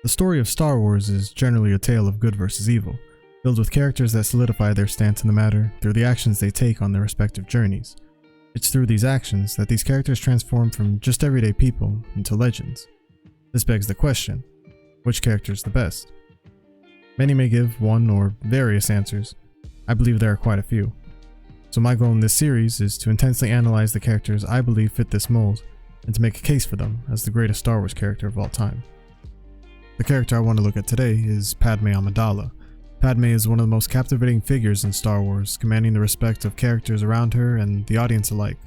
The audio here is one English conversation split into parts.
The story of Star Wars is generally a tale of good versus evil, filled with characters that solidify their stance in the matter through the actions they take on their respective journeys. It's through these actions that these characters transform from just everyday people into legends. This begs the question, which character is the best? Many may give one or various answers. I believe there are quite a few. So my goal in this series is to intensely analyze the characters I believe fit this mold and to make a case for them as the greatest Star Wars character of all time. The character I want to look at today is Padme Amidala. Padme is one of the most captivating figures in Star Wars, commanding the respect of characters around her and the audience alike.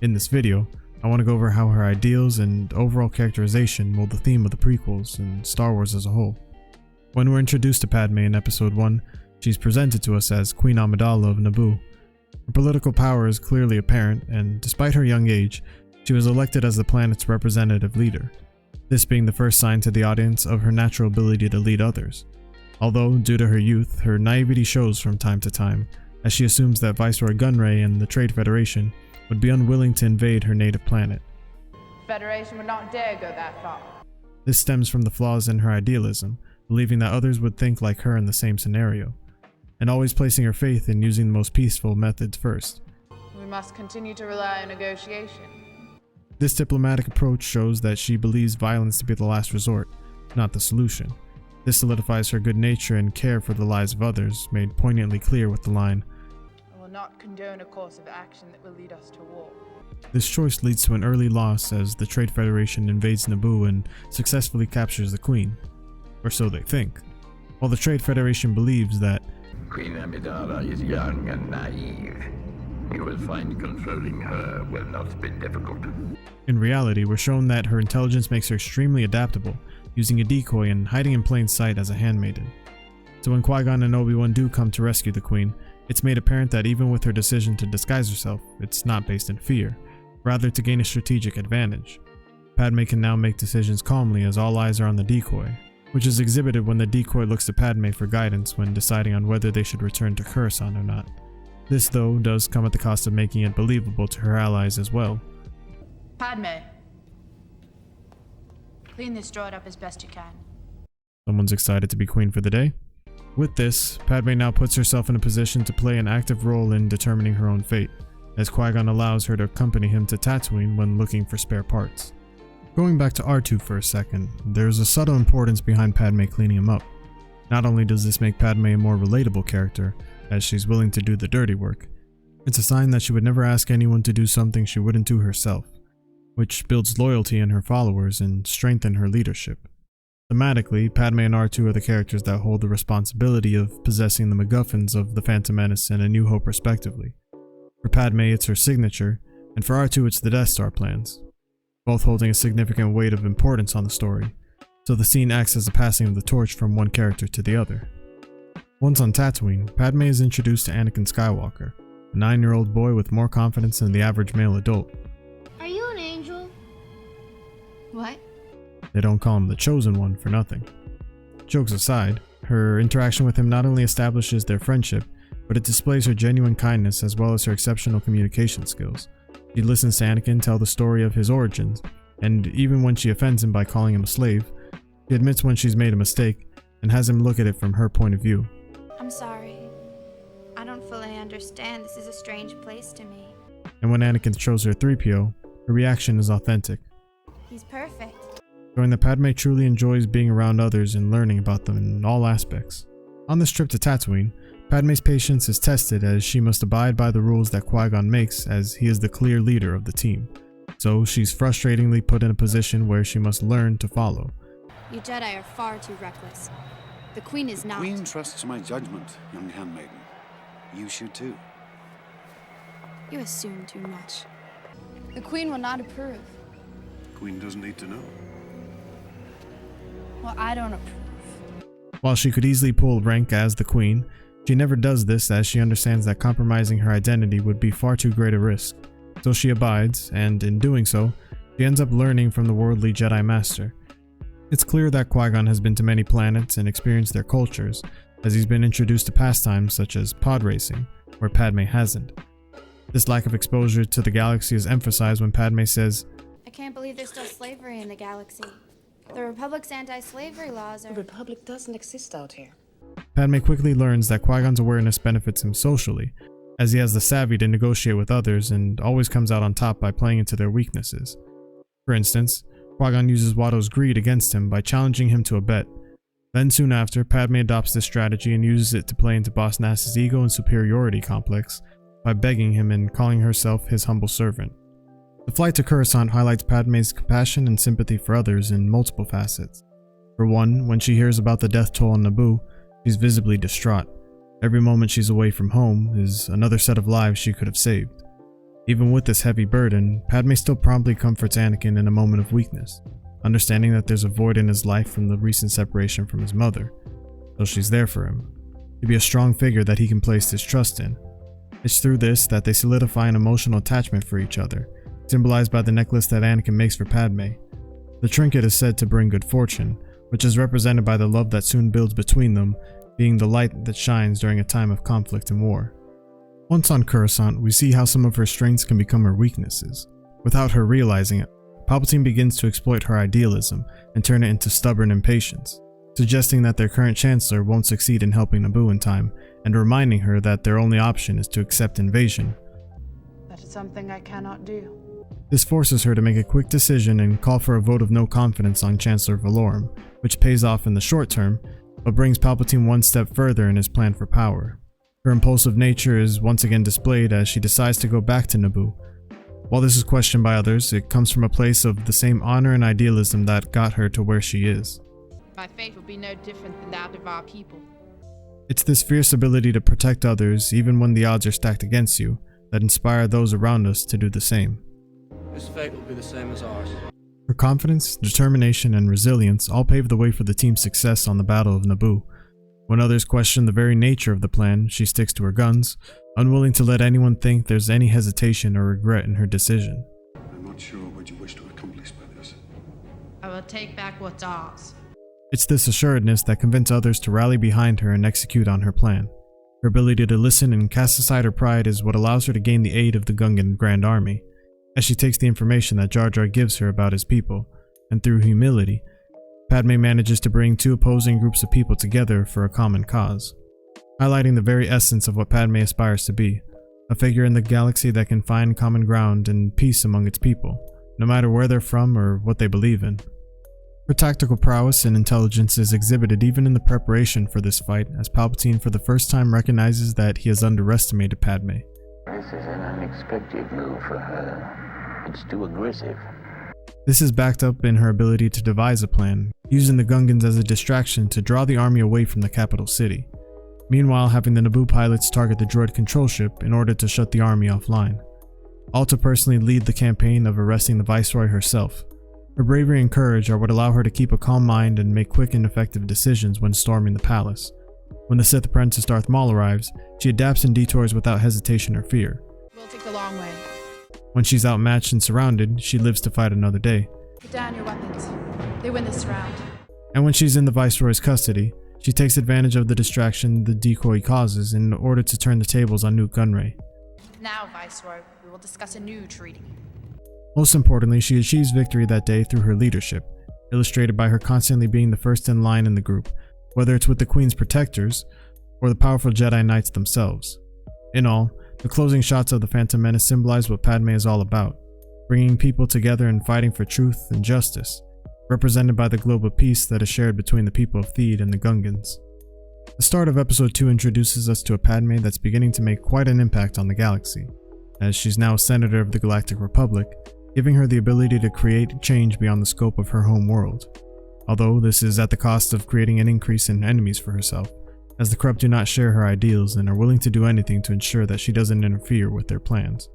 In this video, I want to go over how her ideals and overall characterization mold the theme of the prequels and Star Wars as a whole. When we're introduced to Padme in Episode 1, she's presented to us as Queen Amidala of Naboo. Her political power is clearly apparent, and despite her young age, she was elected as the planet's representative leader, this being the first sign to the audience of her natural ability to lead others. Although, due to her youth, her naivety shows from time to time, as she assumes that Viceroy Gunray and the Trade Federation would be unwilling to invade her native planet. The Federation would not dare go that far. This stems from the flaws in her idealism, believing that others would think like her in the same scenario, and always placing her faith in using the most peaceful methods first. We must continue to rely on negotiation. This diplomatic approach shows that she believes violence to be the last resort, not the solution. This solidifies her good nature and care for the lives of others, made poignantly clear with the line, I will not condone a course of action that will lead us to war. This choice leads to an early loss as the Trade Federation invades Naboo and successfully captures the Queen. Or so they think. While the Trade Federation believes that Queen Amidala is young and naive. You will find controlling her will not be difficult. in reality, we're shown that her intelligence makes her extremely adaptable, using a decoy and hiding in plain sight as a handmaiden. So when Qui-Gon and Obi-Wan do come to rescue the Queen, it's made apparent that even with her decision to disguise herself, it's not based in fear, rather to gain a strategic advantage. Padme can now make decisions calmly as all eyes are on the decoy, which is exhibited when the decoy looks to Padme for guidance when deciding on whether they should return to Coruscant or not. This, though, does come at the cost of making it believable to her allies as well. Padme, clean this droid up as best you can. Someone's excited to be queen for the day. With this, Padme now puts herself in a position to play an active role in determining her own fate, as Qui-Gon allows her to accompany him to Tatooine when looking for spare parts. Going back to R2 for a second, there's a subtle importance behind Padme cleaning him up. Not only does this make Padme a more relatable character, as she's willing to do the dirty work, it's a sign that she would never ask anyone to do something she wouldn't do herself, which builds loyalty in her followers and strengthen her leadership. Thematically, Padme and R2 are the characters that hold the responsibility of possessing the MacGuffins of The Phantom Menace and A New Hope respectively. For Padme, it's her signature, and for R2 it's the Death Star plans, both holding a significant weight of importance on the story, so the scene acts as a passing of the torch from one character to the other. Once on Tatooine, Padme is introduced to Anakin Skywalker, a 9-year-old boy with more confidence than the average male adult. Are you an angel? What? They don't call him the Chosen One for nothing. Jokes aside, her interaction with him not only establishes their friendship, but it displays her genuine kindness as well as her exceptional communication skills. She listens to Anakin tell the story of his origins, and even when she offends him by calling him a slave, she admits when she's made a mistake and has him look at it from her point of view. I'm sorry. I don't fully understand. This is a strange place to me. And when Anakin shows her 3PO, her reaction is authentic, He's perfect. showing that Padme truly enjoys being around others and learning about them in all aspects. On this trip to Tatooine, Padme's patience is tested as she must abide by the rules that Qui-Gon makes as he is the clear leader of the team. So she's frustratingly put in a position where she must learn to follow. You Jedi are far too reckless. The Queen is not. Queen trusts my judgment, young handmaiden. You should too. You assume too much. The Queen will not approve. Queen doesn't need to know. Well, I don't approve. While she could easily pull rank as the Queen, she never does this as she understands that compromising her identity would be far too great a risk. So she abides, and in doing so, she ends up learning from the worldly Jedi Master. It's clear that Qui-Gon has been to many planets and experienced their cultures, as he's been introduced to pastimes such as pod racing, where Padme hasn't. This lack of exposure to the galaxy is emphasized when Padme says, I can't believe there's still slavery in the galaxy. The Republic's anti-slavery laws The are... Republic doesn't exist out here. Padme quickly learns that Qui-Gon's awareness benefits him socially, as he has the savvy to negotiate with others and always comes out on top by playing into their weaknesses. For instance, Qui-Gon uses Watto's greed against him by challenging him to a bet. Then soon after, Padme adopts this strategy and uses it to play into Boss Nass's ego and superiority complex by begging him and calling herself his humble servant. The Flight to Curacao highlights Padme's compassion and sympathy for others in multiple facets. For one, when she hears about the death toll on Naboo, she's visibly distraught. Every moment she's away from home is another set of lives she could have saved. Even with this heavy burden, Padme still promptly comforts Anakin in a moment of weakness, understanding that there's a void in his life from the recent separation from his mother, so she's there for him, to be a strong figure that he can place his trust in. It's through this that they solidify an emotional attachment for each other, symbolized by the necklace that Anakin makes for Padme. The trinket is said to bring good fortune, which is represented by the love that soon builds between them, being the light that shines during a time of conflict and war. Once on Coruscant, we see how some of her strengths can become her weaknesses. Without her realizing it, Palpatine begins to exploit her idealism and turn it into stubborn impatience, suggesting that their current Chancellor won't succeed in helping Naboo in time, and reminding her that their only option is to accept invasion. That is something I cannot do. This forces her to make a quick decision and call for a vote of no confidence on Chancellor Valorum, which pays off in the short term, but brings Palpatine one step further in his plan for power. Her impulsive nature is once again displayed as she decides to go back to Naboo. While this is questioned by others, it comes from a place of the same honor and idealism that got her to where she is. My fate will be no different than that of our people. It's this fierce ability to protect others even when the odds are stacked against you that inspire those around us to do the same. His fate will be the same as ours. Her confidence, determination, and resilience all paved the way for the team's success on the Battle of Naboo. When others question the very nature of the plan, she sticks to her guns, unwilling to let anyone think there's any hesitation or regret in her decision. I'm not sure what you wish to accomplish by this. I will take back what's ours. It's this assuredness that convinces others to rally behind her and execute on her plan. Her ability to listen and cast aside her pride is what allows her to gain the aid of the Gungan Grand Army, as she takes the information that Jar Jar gives her about his people, and through humility, Padme manages to bring two opposing groups of people together for a common cause, highlighting the very essence of what Padme aspires to be, a figure in the galaxy that can find common ground and peace among its people, no matter where they're from or what they believe in. Her tactical prowess and intelligence is exhibited even in the preparation for this fight, as Palpatine for the first time recognizes that he has underestimated Padme. This is an unexpected move for her. It's too aggressive. This is backed up in her ability to devise a plan, using the Gungans as a distraction to draw the army away from the capital city, meanwhile having the Naboo pilots target the droid control ship in order to shut the army offline, all to personally lead the campaign of arresting the Viceroy herself. Her bravery and courage are what allow her to keep a calm mind and make quick and effective decisions when storming the palace. When the Sith apprentice Darth Maul arrives, she adapts and detours without hesitation or fear. We'll take the long way. When she's outmatched and surrounded, she lives to fight another day. Put down your weapons. They win this round. And when she's in the Viceroy's custody, she takes advantage of the distraction the decoy causes in order to turn the tables on Nute Gunray. Now, Viceroy, we will discuss a new treaty. Most importantly, she achieves victory that day through her leadership, illustrated by her constantly being the first in line in the group, whether it's with the Queen's protectors or the powerful Jedi Knights themselves. In all, the closing shots of The Phantom Menace symbolize what Padme is all about, bringing people together and fighting for truth and justice, represented by the globe of peace that is shared between the people of Theed and the Gungans. The start of Episode 2 introduces us to a Padme that's beginning to make quite an impact on the galaxy, as she's now a senator of the Galactic Republic, giving her the ability to create change beyond the scope of her home world. Although this is at the cost of creating an increase in enemies for herself, as the corrupt do not share her ideals and are willing to do anything to ensure that she doesn't interfere with their plans.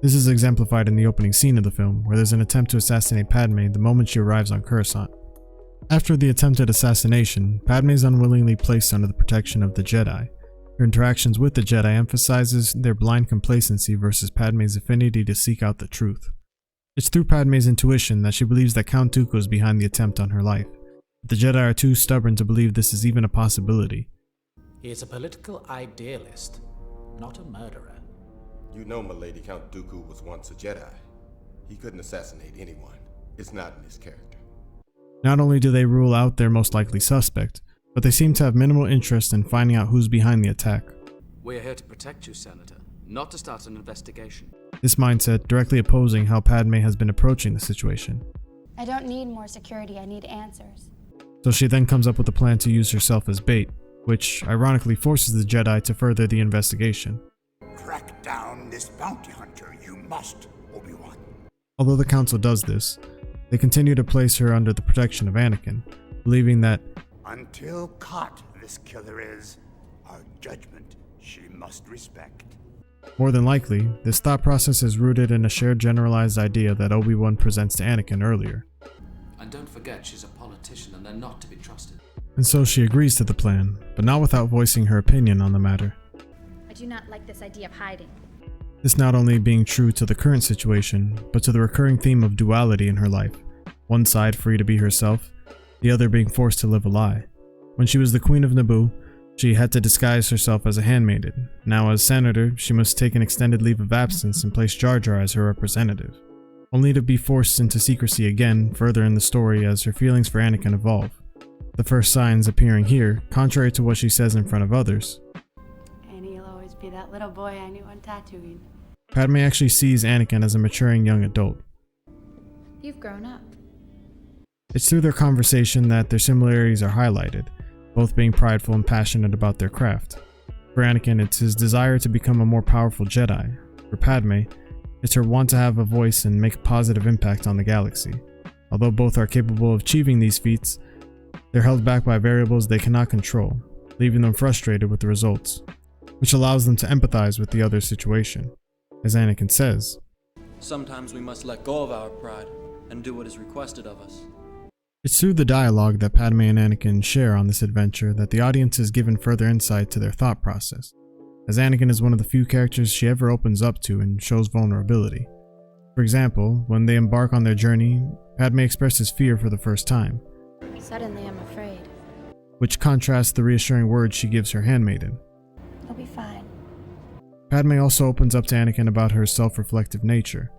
This is exemplified in the opening scene of the film, where there's an attempt to assassinate Padme the moment she arrives on Coruscant. After the attempted assassination, Padme is unwillingly placed under the protection of the Jedi. Her interactions with the Jedi emphasizes their blind complacency versus Padme's affinity to seek out the truth. It's through Padme's intuition that she believes that Count Dooku is behind the attempt on her life, but the Jedi are too stubborn to believe this is even a possibility. He is a political idealist, not a murderer. You know, milady, Count Dooku was once a Jedi. He couldn't assassinate anyone. It's not in his character. Not only do they rule out their most likely suspect, but they seem to have minimal interest in finding out who's behind the attack. We're here to protect you, Senator, not to start an investigation. This mindset directly opposing how Padme has been approaching the situation. I don't need more security, I need answers. So she then comes up with a plan to use herself as bait, which ironically forces the Jedi to further the investigation. Track down this bounty hunter, you must, Obi-Wan. Although the Council does this, they continue to place her under the protection of Anakin, believing that until caught this killer is, our judgment she must respect. More than likely, this thought process is rooted in a shared generalized idea that Obi-Wan presents to Anakin earlier. And don't forget, she's a politician and they're not to be trusted. And so she agrees to the plan, but not without voicing her opinion on the matter. I do not like this idea of hiding. This not only being true to the current situation, but to the recurring theme of duality in her life. One side free to be herself, the other being forced to live a lie. When she was the Queen of Naboo, she had to disguise herself as a handmaiden. Now as senator, she must take an extended leave of absence and place Jar Jar as her representative, only to be forced into secrecy again further in the story as her feelings for Anakin evolve. The first signs appearing here, contrary to what she says in front of others. And he'll always be that little boy I knew on Tatooine. Padme actually sees Anakin as a maturing young adult. You've grown up. It's through their conversation that their similarities are highlighted, both being prideful and passionate about their craft. For Anakin, it's his desire to become a more powerful Jedi. For Padme, it's her want to have a voice and make a positive impact on the galaxy. Although both are capable of achieving these feats, they're held back by variables they cannot control, leaving them frustrated with the results, which allows them to empathize with the other's situation. As Anakin says, sometimes we must let go of our pride and do what is requested of us. It's through the dialogue that Padme and Anakin share on this adventure that the audience is given further insight to their thought process, as Anakin is one of the few characters she ever opens up to and shows vulnerability. For example, when they embark on their journey, Padme expresses fear for the first time. Suddenly I'm afraid. Which contrasts the reassuring words she gives her handmaiden. I'll be fine. Padme also opens up to Anakin about her self-reflective nature.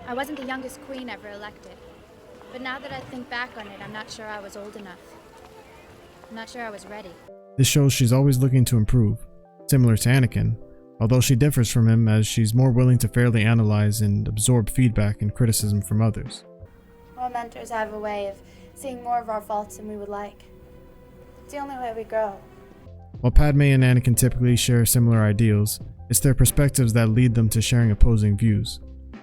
I wasn't the youngest queen ever elected. But now that I think back on it, I'm not sure I was old enough. I'm not sure I was ready. This shows she's always looking to improve, similar to Anakin, although she differs from him as she's more willing to fairly analyze and absorb feedback and criticism from others. All mentors have a way of seeing more of our faults than we would like. It's the only way we grow. While Padme and Anakin typically share similar ideals, it's their perspectives that lead them to sharing opposing views.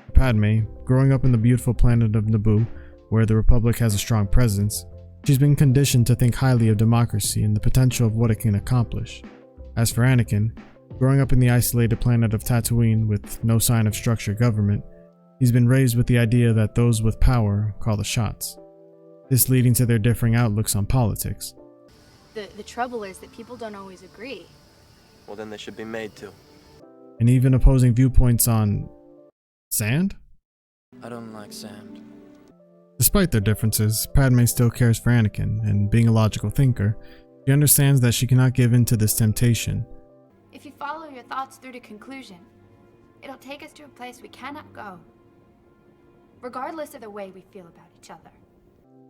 For Padme, growing up in the beautiful planet of Naboo, where the Republic has a strong presence, she's been conditioned to think highly of democracy and the potential of what it can accomplish. As for Anakin, growing up in the isolated planet of Tatooine with no sign of structured government, he's been raised with the idea that those with power call the shots. This leading to their differing outlooks on politics. The trouble is that people don't always agree. Well, then they should be made to. And even opposing viewpoints on sand? I don't like sand. Despite their differences, Padme still cares for Anakin, and being a logical thinker, she understands that she cannot give in to this temptation. If you follow your thoughts through to conclusion, it'll take us to a place we cannot go, regardless of the way we feel about each other.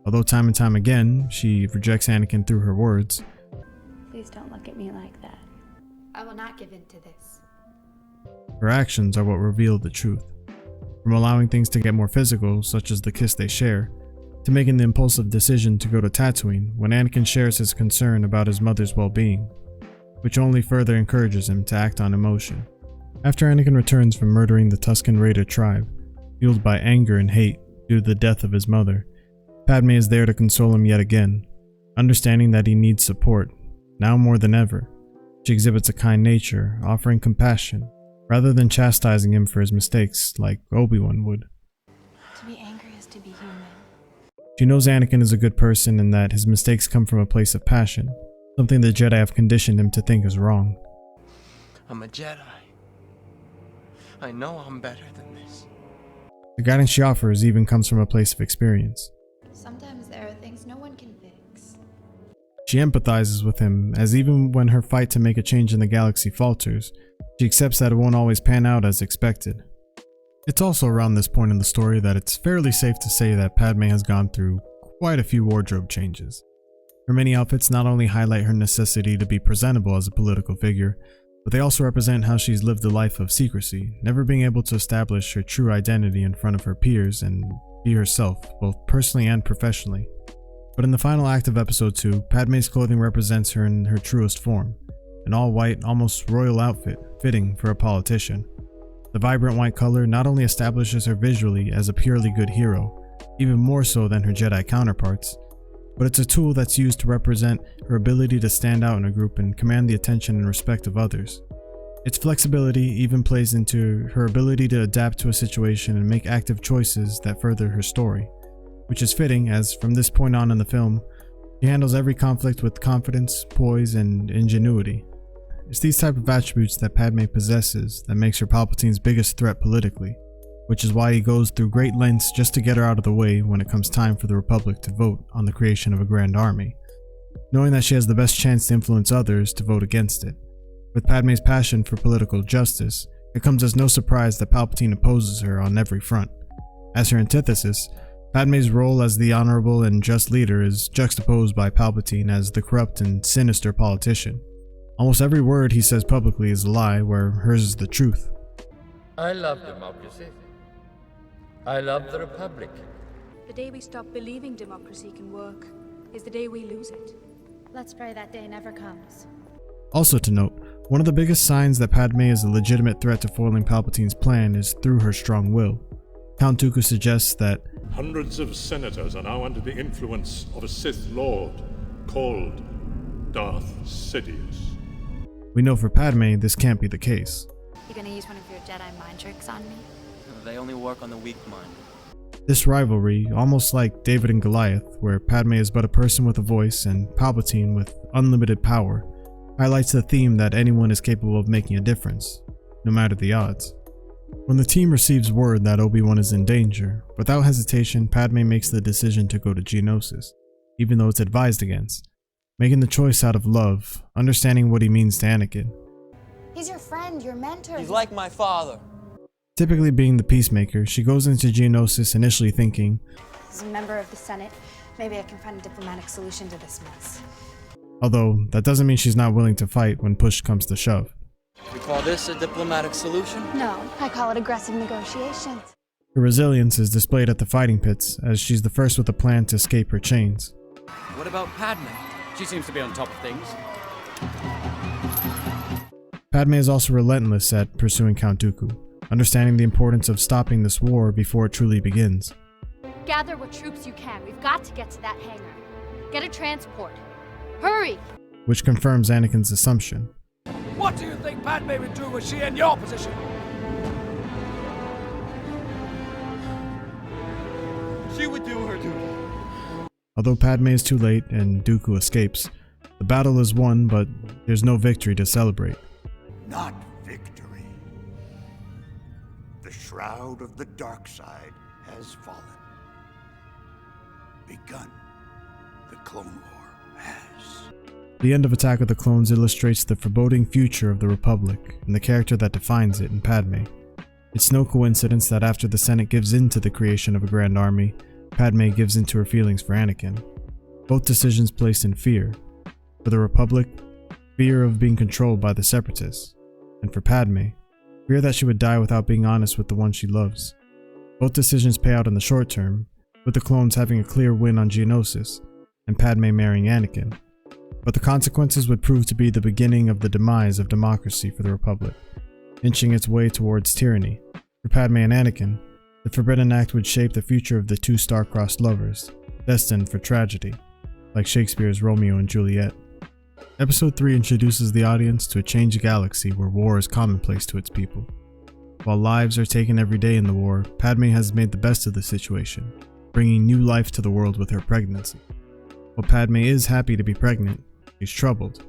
Although time and time again, she rejects Anakin through her words. Please don't look at me like that. I will not give in to this. Her actions are what reveal the truth. From allowing things to get more physical, such as the kiss they share, to making the impulsive decision to go to Tatooine when Anakin shares his concern about his mother's well-being, which only further encourages him to act on emotion. After Anakin returns from murdering the Tusken Raider tribe, fueled by anger and hate due to the death of his mother, Padme is there to console him yet again, understanding that he needs support, now more than ever. She exhibits a kind nature, offering compassion, rather than chastising him for his mistakes like Obi-Wan would. To be angry is to be human. She knows Anakin is a good person and that his mistakes come from a place of passion, something the Jedi have conditioned him to think is wrong. I'm a Jedi. I know I'm better than this. The guidance she offers even comes from a place of experience. Sometimes there are things no one can fix. She empathizes with him, as even when her fight to make a change in the galaxy falters, she accepts that it won't always pan out as expected. It's also around this point in the story that it's fairly safe to say that Padme has gone through quite a few wardrobe changes. Her many outfits not only highlight her necessity to be presentable as a political figure, but they also represent how she's lived a life of secrecy, never being able to establish her true identity in front of her peers and be herself, both personally and professionally. But in the final act of episode 2, Padme's clothing represents her in her truest form, an all-white, almost royal outfit, fitting for a politician. The vibrant white color not only establishes her visually as a purely good hero, even more so than her Jedi counterparts, but it's a tool that's used to represent her ability to stand out in a group and command the attention and respect of others. Its flexibility even plays into her ability to adapt to a situation and make active choices that further her story, which is fitting as, from this point on in the film, she handles every conflict with confidence, poise, and ingenuity. It's these type of attributes that Padme possesses that makes her Palpatine's biggest threat politically, which is why he goes through great lengths just to get her out of the way when it comes time for the Republic to vote on the creation of a grand army, knowing that she has the best chance to influence others to vote against it. With Padme's passion for political justice, it comes as no surprise that Palpatine opposes her on every front. As her antithesis, Padme's role as the honorable and just leader is juxtaposed by Palpatine as the corrupt and sinister politician. Almost every word he says publicly is a lie, where hers is the truth. I love democracy. I love the Republic. The day we stop believing democracy can work is the day we lose it. Let's pray that day never comes. Also to note, one of the biggest signs that Padme is a legitimate threat to foiling Palpatine's plan is through her strong will. Count Dooku suggests that hundreds of senators are now under the influence of a Sith Lord called Darth Sidious. We know for Padme this can't be the case. You gonna use one of your Jedi mind tricks on me? They only work on the weak mind. This rivalry, almost like David and Goliath, where Padme is but a person with a voice and Palpatine with unlimited power, highlights the theme that anyone is capable of making a difference, no matter the odds. When the team receives word that Obi-Wan is in danger, without hesitation Padme makes the decision to go to Geonosis, even though it's advised against, making the choice out of love, understanding what he means to Anakin. He's your friend, your mentor. He's like my father. Typically being the peacemaker, she goes into Geonosis initially thinking, As a member of the Senate, maybe I can find a diplomatic solution to this mess. Although that doesn't mean she's not willing to fight when push comes to shove. You call this a diplomatic solution? No, I call it aggressive negotiations. Her resilience is displayed at the fighting pits, as she's the first with a plan to escape her chains. What about Padme? She seems to be on top of things. Padme is also relentless at pursuing Count Dooku, understanding the importance of stopping this war before it truly begins. Gather what troops you can. We've got to get to that hangar. Get a transport. Hurry! Which confirms Anakin's assumption. What do you think Padme would do were she in your position? She would do her duty. Although Padme is too late and Dooku escapes, the battle is won, but there's no victory to celebrate. Not victory. The shroud of the dark side has fallen. Begun. The Clone War has. The end of Attack of the Clones illustrates the foreboding future of the Republic and the character that defines it in Padme. It's no coincidence that after the Senate gives in to the creation of a grand army, Padme gives in to her feelings for Anakin. Both decisions placed in fear. For the Republic, fear of being controlled by the Separatists. And for Padme, fear that she would die without being honest with the one she loves. Both decisions pay out in the short term, with the clones having a clear win on Geonosis, and Padme marrying Anakin. But the consequences would prove to be the beginning of the demise of democracy for the Republic, inching its way towards tyranny. For Padme and Anakin, the Forbidden Act would shape the future of the two star-crossed lovers, destined for tragedy, like Shakespeare's Romeo and Juliet. Episode 3 introduces the audience to a changed galaxy where war is commonplace to its people. While lives are taken every day in the war, Padme has made the best of the situation, bringing new life to the world with her pregnancy. While Padme is happy to be pregnant, she's troubled,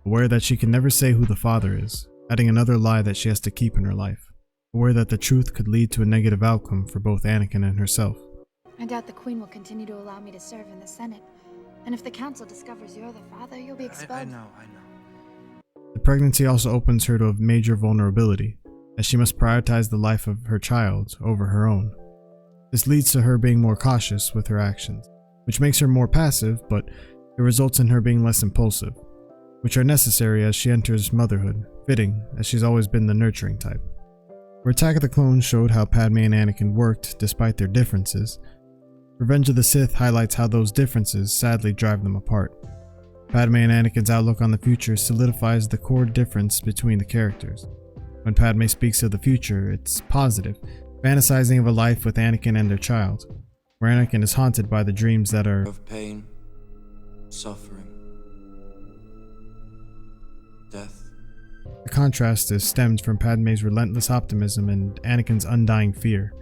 aware that she can never say who the father is, adding another lie that she has to keep in her life, aware that the truth could lead to a negative outcome for both Anakin and herself. I doubt the Queen will continue to allow me to serve in the Senate. And if the Council discovers you're the father, you'll be expelled. I know. The pregnancy also opens her to a major vulnerability, as she must prioritize the life of her child over her own. This leads to her being more cautious with her actions, which makes her more passive, but it results in her being less impulsive, which are necessary as she enters motherhood, fitting, as she's always been the nurturing type. Where Attack of the Clones showed how Padme and Anakin worked despite their differences, Revenge of the Sith highlights how those differences sadly drive them apart. Padme and Anakin's outlook on the future solidifies the core difference between the characters. When Padme speaks of the future, it's positive, fantasizing of a life with Anakin and their child, where Anakin is haunted by the dreams that are of pain, suffering, death. The contrast is stemmed from Padme's relentless optimism and Anakin's undying fear.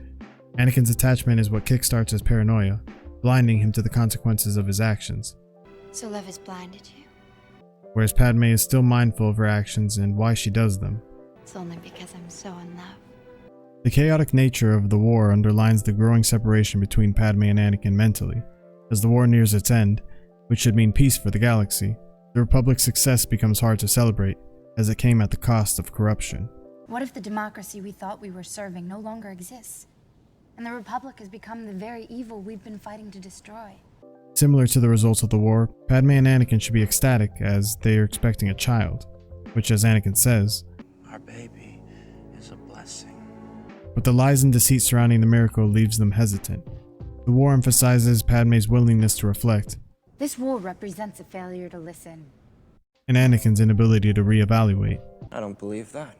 Anakin's attachment is what kickstarts his paranoia, blinding him to the consequences of his actions. So love has blinded you. Whereas Padme is still mindful of her actions and why she does them. It's only because I'm so in love. The chaotic nature of the war underlines the growing separation between Padme and Anakin mentally. As the war nears its end, which should mean peace for the galaxy, the Republic's success becomes hard to celebrate, as it came at the cost of corruption. What if the democracy we thought we were serving no longer exists, and the Republic has become the very evil we've been fighting to destroy? Similar to the results of the war, Padme and Anakin should be ecstatic as they are expecting a child, which, as Anakin says, "Our baby is a blessing." But the lies and deceit surrounding the miracle leaves them hesitant. The war emphasizes Padme's willingness to reflect, This war represents a failure to listen. and Anakin's inability to reevaluate, I don't believe that.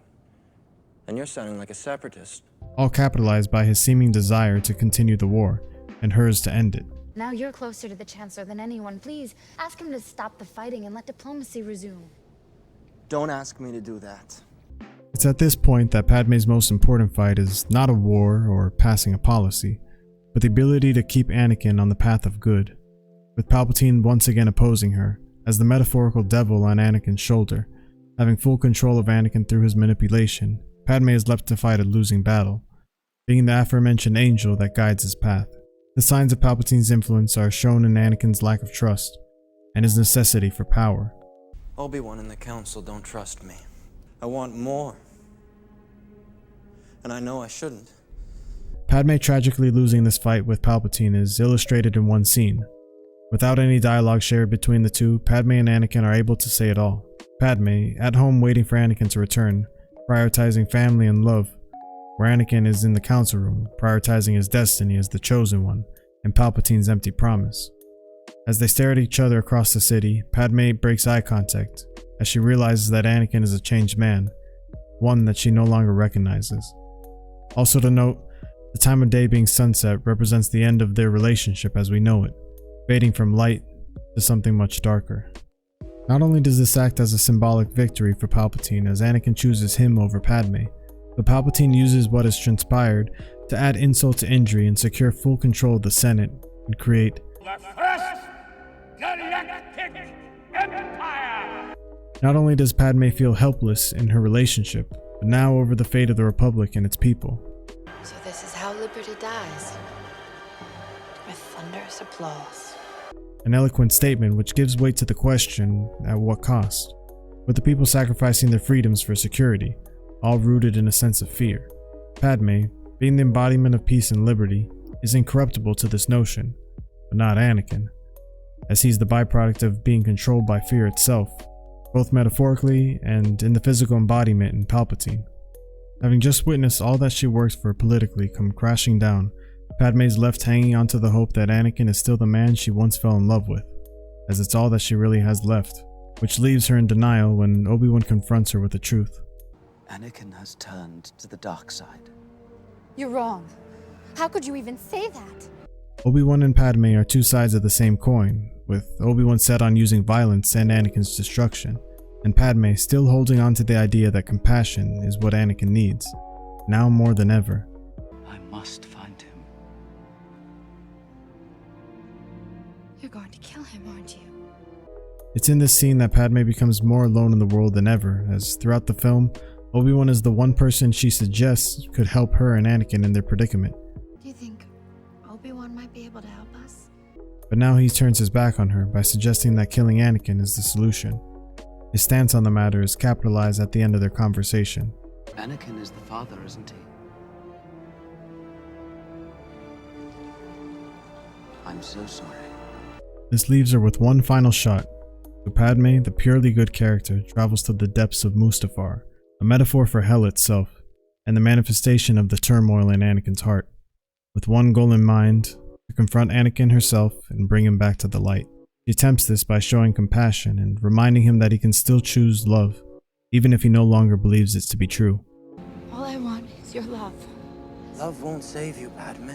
And you're sounding like a separatist. all capitalized by his seeming desire to continue the war, and hers to end it. Now you're closer to the Chancellor than anyone. Please, ask him to stop the fighting and let diplomacy resume. Don't ask me to do that. It's at this point that Padme's most important fight is not a war or passing a policy, but the ability to keep Anakin on the path of good, with Palpatine once again opposing her, as the metaphorical devil on Anakin's shoulder. Having full control of Anakin through his manipulation, Padme is left to fight a losing battle, being the aforementioned angel that guides his path. The signs of Palpatine's influence are shown in Anakin's lack of trust, and his necessity for power. Obi-Wan and the Council don't trust me. I want more. And I know I shouldn't. Padme tragically losing this fight with Palpatine is illustrated in one scene. Without any dialogue shared between the two, Padme and Anakin are able to say it all. Padme, at home waiting for Anakin to return, prioritizing family and love, where Anakin is in the council room, prioritizing his destiny as the chosen one, and Palpatine's empty promise. As they stare at each other across the city, Padme breaks eye contact, as she realizes that Anakin is a changed man, one that she no longer recognizes. Also to note, the time of day being sunset represents the end of their relationship as we know it, fading from light to something much darker. Not only does this act as a symbolic victory for Palpatine as Anakin chooses him over Padme, but Palpatine uses what has transpired to add insult to injury and secure full control of the Senate and create The first galactic empire! Not only does Padme feel helpless in her relationship, but now over the fate of the Republic and its people. So this is how liberty dies. With thunderous applause. An eloquent statement which gives weight to the question, at what cost? With the people sacrificing their freedoms for security, all rooted in a sense of fear. Padme, being the embodiment of peace and liberty, is incorruptible to this notion, but not Anakin, as he's the byproduct of being controlled by fear itself, both metaphorically and in the physical embodiment in Palpatine. Having just witnessed all that she worked for politically come crashing down, Padme is left hanging onto the hope that Anakin is still the man she once fell in love with, as it's all that she really has left, which leaves her in denial when Obi-Wan confronts her with the truth. Anakin has turned to the dark side. You're wrong. How could you even say that? Obi-Wan and Padme are two sides of the same coin, with Obi-Wan set on using violence and Anakin's destruction, and Padme still holding on to the idea that compassion is what Anakin needs, now more than ever. I must find him. You're going to kill him, aren't you? It's in this scene that Padme becomes more alone in the world than ever, as throughout the film, Obi-Wan is the one person she suggests could help her and Anakin in their predicament. Do you think Obi-Wan might be able to help us? But now he turns his back on her by suggesting that killing Anakin is the solution. His stance on the matter is capitalized at the end of their conversation. Anakin is the father, isn't he? I'm so sorry. This leaves her with one final shot. So Padme, the purely good character, travels to the depths of Mustafar, a metaphor for hell itself, and the manifestation of the turmoil in Anakin's heart, with one goal in mind: to confront Anakin herself and bring him back to the light. She attempts this by showing compassion and reminding him that he can still choose love, even if he no longer believes it to be true. All I want is your love. Love won't save you, Padme.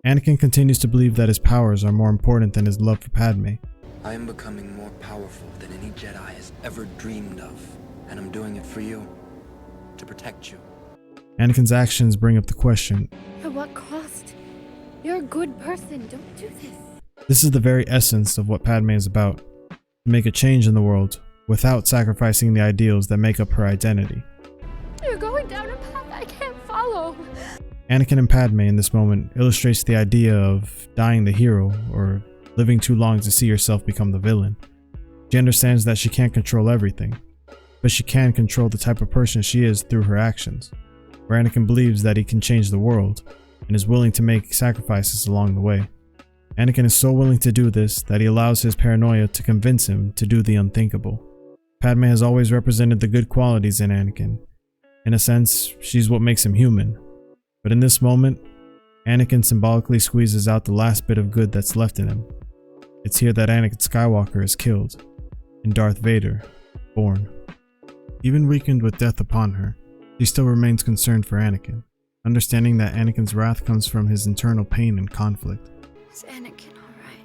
Anakin continues to believe that his powers are more important than his love for Padme. I am becoming more powerful than any Jedi has ever dreamed of, and I'm doing it for you, to protect you. Anakin's actions bring up the question, At what cost? You're a good person. Don't do this. this is the very essence of what Padme is about: to make a change in the world without sacrificing the ideals that make up her identity. You're going down a path I can't follow. Anakin and Padme in this moment illustrates the idea of dying the hero or living too long to see yourself become the villain. She understands that she can't control everything, but she can control the type of person she is through her actions, where Anakin believes that he can change the world and is willing to make sacrifices along the way. Anakin is so willing to do this that he allows his paranoia to convince him to do the unthinkable. Padme has always represented the good qualities in Anakin. In a sense, she's what makes him human. But in this moment, Anakin symbolically squeezes out the last bit of good that's left in him. It's here that Anakin Skywalker is killed, and Darth Vader born. Even weakened with death upon her, she still remains concerned for Anakin, understanding that Anakin's wrath comes from his internal pain and conflict. Is Anakin alright?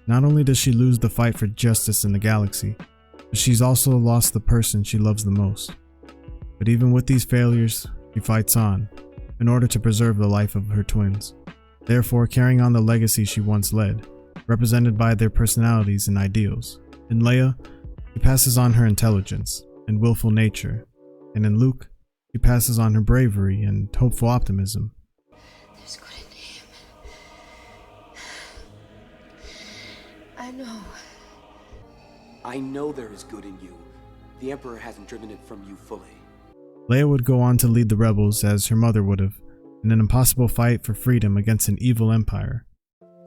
Not only does she lose the fight for justice in the galaxy, but she's also lost the person she loves the most. But even with these failures, she fights on, in order to preserve the life of her twins, therefore carrying on the legacy she once led, represented by their personalities and ideals. In Leia, she passes on her intelligence and willful nature, and in Luke, she passes on her bravery and hopeful optimism. There's good in him. I know. I know there is good in you. The Emperor hasn't driven it from you fully. Leia would go on to lead the rebels as her mother would have, in an impossible fight for freedom against an evil empire.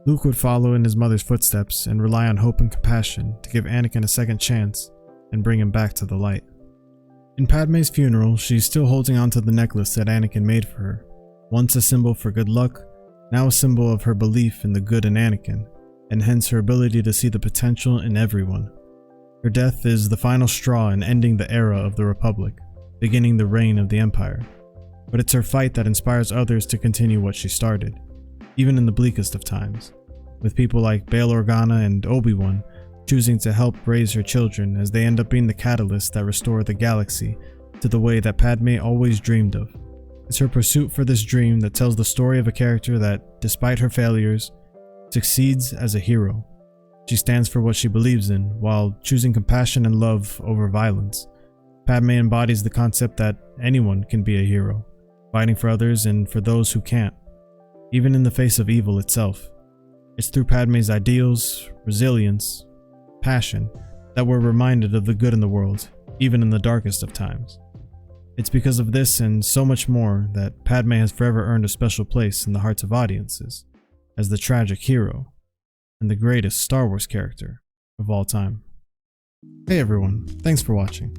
Luke would follow in his mother's footsteps and rely on hope and compassion to give Anakin a second chance and bring him back to the light. In Padme's funeral, she's still holding on to the necklace that Anakin made for her, once a symbol for good luck, now a symbol of her belief in the good in Anakin, and hence her ability to see the potential in everyone. Her death is the final straw in ending the era of the Republic, beginning the reign of the Empire. But it's her fight that inspires others to continue what she started, even in the bleakest of times, with people like Bail Organa and Obi-Wan choosing to help raise her children as they end up being the catalyst that restore the galaxy to the way that Padme always dreamed of. It's her pursuit for this dream that tells the story of a character that, despite her failures, succeeds as a hero. She stands for what she believes in, while choosing compassion and love over violence. Padme embodies the concept that anyone can be a hero, fighting for others and for those who can't, even in the face of evil itself. It's through Padme's ideals, resilience, passion, that we're reminded of the good in the world, even in the darkest of times. It's because of this and so much more that Padme has forever earned a special place in the hearts of audiences, as the tragic hero, and the greatest Star Wars character of all time. Hey everyone, thanks for watching.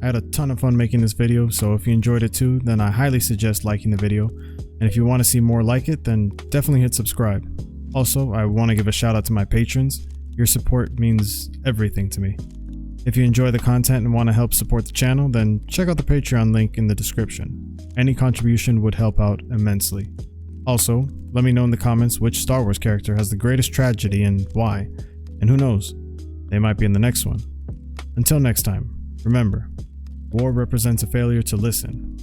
I had a ton of fun making this video, so if you enjoyed it too, then I highly suggest liking the video, and if you want to see more like it, then definitely hit subscribe. Also, I want to give a shout out to my patrons. Your support means everything to me. If you enjoy the content and want to help support the channel, then check out the Patreon link in the description. Any contribution would help out immensely. Also, let me know in the comments which Star Wars character has the greatest tragedy and why, and who knows, they might be in the next one. Until next time, remember, war represents a failure to listen,